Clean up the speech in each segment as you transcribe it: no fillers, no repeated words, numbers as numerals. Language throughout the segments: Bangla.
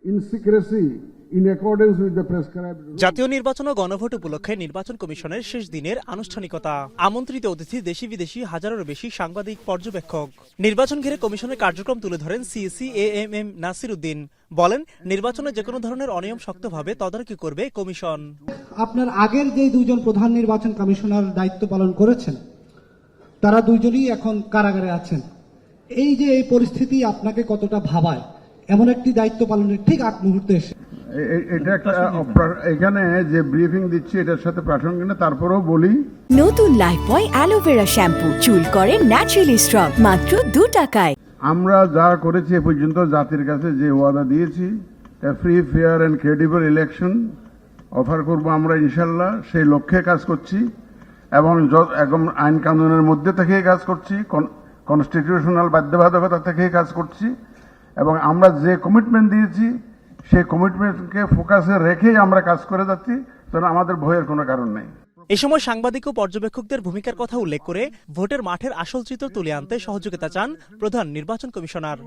in secrecy in accordance with the prescribed rules. জাতীয় নির্বাচন ও গণভোট উপলক্ষে নির্বাচন কমিশনের শেষ দিনের আনুষ্ঠানিকতা। আমন্ত্রিত অতিথি দেশি বিদেশি হাজারেরও বেশি সাংবাদিক পর্যবেক্ষক। নির্বাচন ঘিরে কমিশনের কার্যক্রম তুলে ধরেন সিইসি এএমএম নাসির উদ্দিন। বলেন, নির্বাচনে যে কোনো ধরনের অনিয়ম শক্তভাবে তদারকি করবে কমিশন। আপনার আগের যে দুজন প্রধান নির্বাচন কমিশনার দায়িত্ব পালন করেছেন তারা দুইজনই এখন কারাগারে আছেন। এই যে এই পরিস্থিতি আপনাকে কতটা ভাবায় এমন একটি দায়িত্ব পালনের ঠিক আগ মুহূর্তে এসে? এটা একটা এখানে যে ব্রিফিং দিচ্ছি এটার সাথে প্রাসঙ্গিক না, তারপরেও বলি নতুন লাইফবয় অ্যালোভেরা শ্যাম্পু চুল করে ন্যাচারালি স্ট্রং মাত্র 2 টাকায়। আমরা যা করেছি এ পর্যন্ত জাতির কাছে যে ওয়াদা দিয়েছি, free fair and credible election offer করব আমরা ইনশাল্লাহ, সেই লক্ষ্যে কাজ করছি এবং একদম আইন কানুনের মধ্যে থেকেই কাজ করছি, কনস্টিটিউশনাল বাধ্যবাধকতা থেকেই কাজ করছি এবং আমরা যে কমিটমেন্ট দিয়েছি সেই কমিটমেন্টকে ফোকাসে রেখেই আমরা কাজ করে যাচ্ছি, কারণ আমাদের ভয়ের কোনো কারণ নেই। এ সময় সাংবাদিক ও পর্যবেক্ষকদের ভূমিকার কথা উল্লেখ করে ভোটের মাঠের আসল চিত্র তুলে আনতে সহযোগিতা চান প্রধান নির্বাচন commissioner.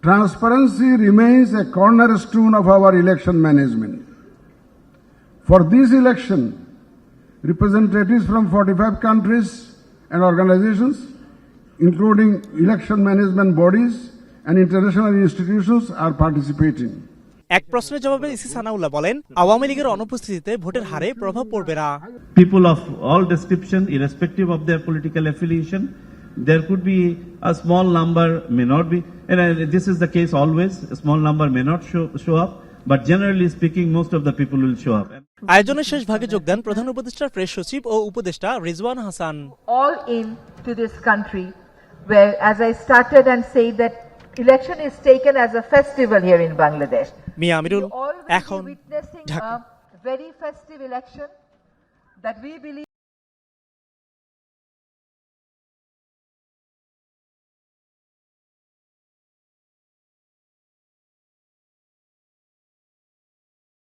Transparency remains a cornerstone of our election management. For this election, representatives from 45 countries and organizations, including election management bodies and international institutions, are participating. এক প্রশ্নের জবাবে ইসি সানাউল্লাহ বলেন, আওয়ামী লীগের অনুপস্থিতিতে ভোটের হারে প্রভাব পড়বে না। People of all description, irrespective of their political affiliation, there could be a small number, may not be, and this is the case always, a small number may not show up, but generally speaking, most of the people will show up. আয়োজনের শেষ ভাগে যোগ দেন প্রধান উপদেষ্টার প্রেস সচিব ও উপদেষ্টা Rizwan Hasan. All into this country, where, as I started and said, that election is taken as a festival here in Bangladesh. Mia Amirul, We all will be এখন witnessing Dhaka. a very festive election that we believe